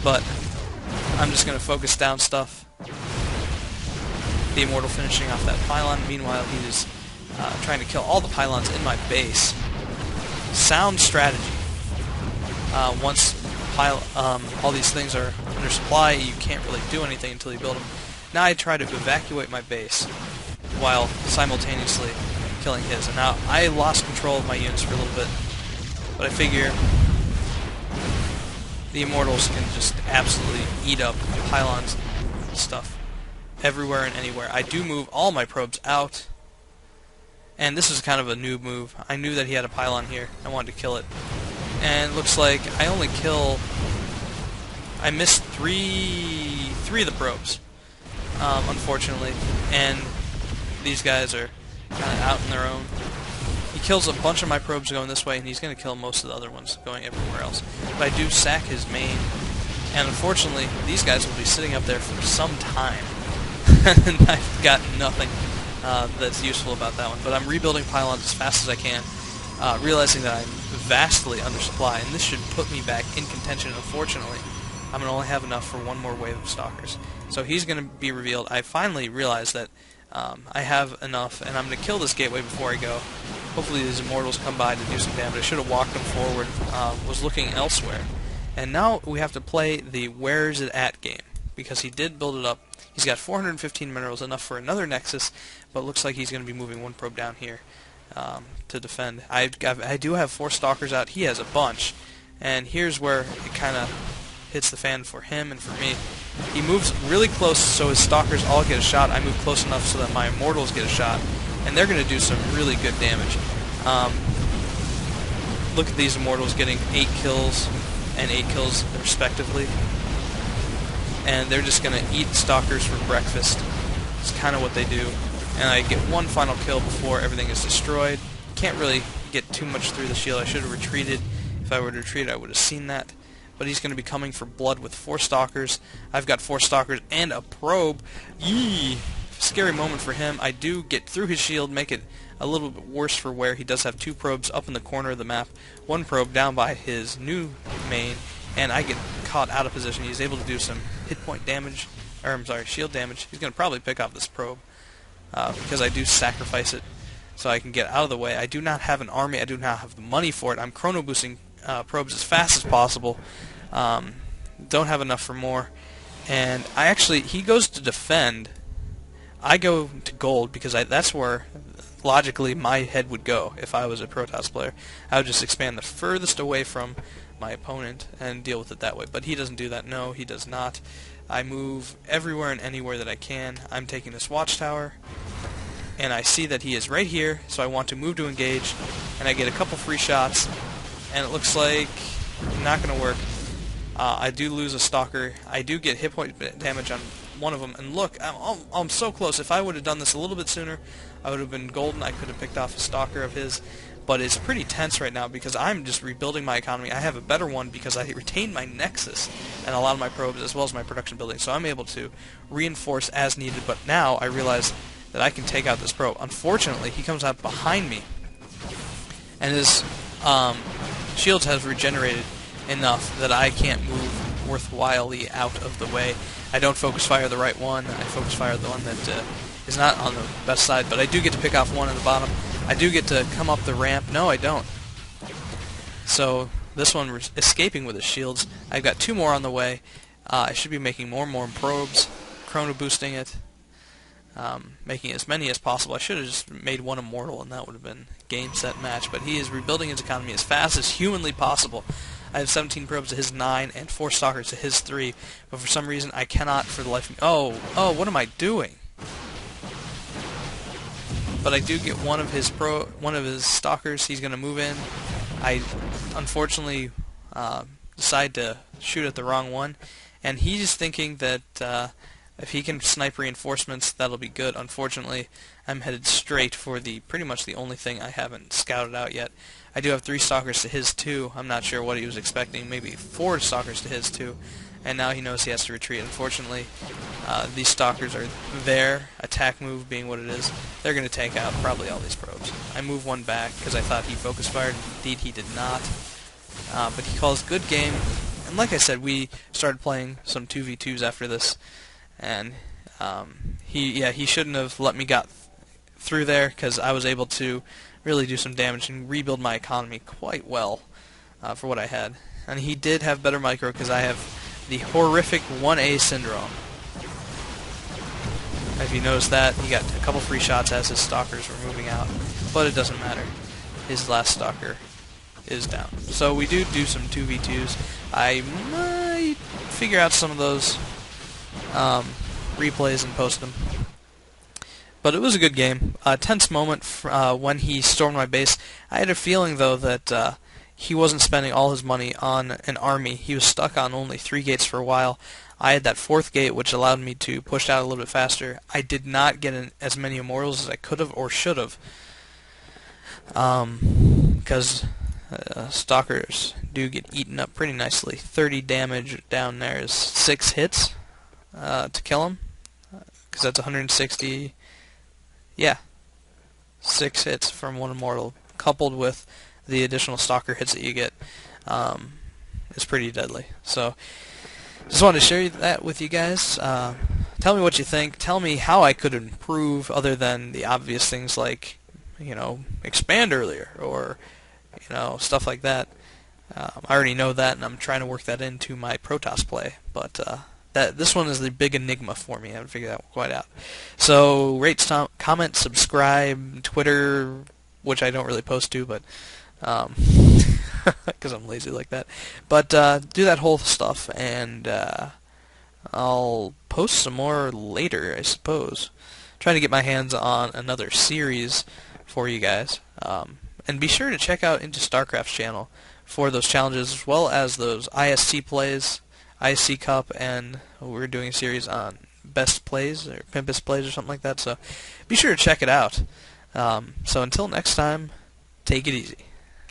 but I'm just going to focus down stuff. The Immortal finishing off that pylon. Meanwhile, he is trying to kill all the pylons in my base. Sound strategy. Once all these things are under supply, you can't really do anything until you build them. Now I try to evacuate my base while simultaneously killing his. And now I lost control of my units for a little bit, but I figure the Immortals can just absolutely eat up pylons and stuff everywhere and anywhere. I do move all my probes out, and this is kind of a noob move. I knew that he had a pylon here. I wanted to kill it. And it looks like I missed three of the probes, unfortunately, and these guys are kind of out on their own. He kills a bunch of my probes going this way, and he's going to kill most of the other ones going everywhere else. But I do sack his main, and unfortunately, these guys will be sitting up there for some time. And I've got nothing that's useful about that one. But I'm rebuilding pylons as fast as I can, realizing that I'm vastly undersupplied, and this should put me back in contention. Unfortunately, I'm going to only have enough for one more wave of stalkers. So he's going to be revealed. I finally realized that I have enough, and I'm going to kill this gateway before I go. Hopefully these Immortals come by to do some damage. I should have walked them forward, was looking elsewhere. And now we have to play the where is it at game, because he did build it up. He's got 415 minerals, enough for another Nexus, but looks like he's going to be moving one probe down here to defend. I do have 4 stalkers out. He has a bunch, and here's where it kind of hits the fan for him and for me. He moves really close so his stalkers all get a shot. I move close enough so that my Immortals get a shot, and they're going to do some really good damage. Look at these Immortals getting 8 kills and 8 kills respectively, and they're just going to eat stalkers for breakfast. It's kind of what they do. And I get one final kill before everything is destroyed. Can't really get too much through the shield. I should have retreated. If I were to retreat, I would have seen that. But he's going to be coming for blood with 4 stalkers. I've got 4 stalkers and a probe. Yee! Scary moment for him. I do get through his shield, make it a little bit worse for where he does have 2 probes up in the corner of the map. 1 probe down by his new main, and I get caught out of position. He's able to do some hit point damage, or I'm sorry, shield damage. He's going to probably pick off this probe because I do sacrifice it so I can get out of the way. I do not have an army. I do not have the money for it. I'm chrono boosting probes as fast as possible. Don't have enough for more. And he goes to defend. I go to gold because that's where logically my head would go if I was a Protoss player. I would just expand the furthest away from my opponent and deal with it that way. But he doesn't do that. No, he does not. I move everywhere and anywhere that I can. I'm taking this watchtower, and I see that he is right here, so I want to move to engage, and I get a couple free shots, and it looks like not going to work. I do lose a stalker. I do get hit point damage on one of them, and look, I'm so close. If I would have done this a little bit sooner, I would have been golden. I could have picked off a stalker of his, but it's pretty tense right now because I'm just rebuilding my economy. I have a better one because I retained my Nexus and a lot of my probes as well as my production building, so I'm able to reinforce as needed, but now I realize that I can take out this probe. Unfortunately, he comes out behind me, and his shields have regenerated enough that I can't move worthwhilely out of the way. I don't focus fire the right one. I focus fire the one that is not on the best side, but I do get to pick off one at the bottom. I do get to come up the ramp. No, I don't. So this one escaping with his shields. I've got 2 more on the way. I should be making more and more probes, chrono boosting it, making as many as possible. I should have just made 1 immortal, and that would have been game, set, match. But he is rebuilding his economy as fast as humanly possible. I have 17 probes to his 9 and 4 stalkers to his 3, but for some reason I cannot for the life of me. Oh, what am I doing? But I do get one of his stalkers. He's going to move in. I unfortunately decide to shoot at the wrong one, and he's thinking that if he can snipe reinforcements, that'll be good. Unfortunately, I'm headed straight for pretty much the only thing I haven't scouted out yet. I do have 3 stalkers to his 2. I'm not sure what he was expecting. Maybe 4 stalkers to his 2. And now he knows he has to retreat. Unfortunately, these stalkers are there, attack move being what it is. They're going to take out probably all these probes. I move one back because I thought he focus fired. Indeed, he did not. But he calls good game. And like I said, we started playing some 2v2s after this, and he shouldn't have let me got through there, because I was able to really do some damage and rebuild my economy quite well for what I had. And he did have better micro, because I have the horrific 1A syndrome. If you notice that, he got a couple free shots as his stalkers were moving out, but it doesn't matter. His last stalker is down. So we do some 2v2s. I might figure out some of those replays and post them. But it was a good game. A tense moment when he stormed my base. I had a feeling, though, that he wasn't spending all his money on an army. He was stuck on only 3 gates for a while. I had that 4th gate, which allowed me to push out a little bit faster. I did not get as many immortals as I could have or should have, because stalkers do get eaten up pretty nicely. 30 damage down there is 6 hits to kill him, because that's 160. Yeah, 6 hits from 1 immortal, coupled with the additional stalker hits that you get, is pretty deadly. So, just wanted to share that with you guys. Tell me what you think. Tell me how I could improve, other than the obvious things like, expand earlier, or, stuff like that. I already know that, and I'm trying to work that into my Protoss play, but this one is the big enigma for me. I haven't figured that quite out. So, rate, comment, subscribe, Twitter, which I don't really post to, but because I'm lazy like that. But do that whole stuff, and I'll post some more later, I suppose. Trying to get my hands on another series for you guys. And be sure to check out Into StarCraft's channel for those challenges, as well as those ISC plays, ISC Cup, and we're doing a series on best plays, or pimpest plays, or something like that. So be sure to check it out. So until next time, take it easy.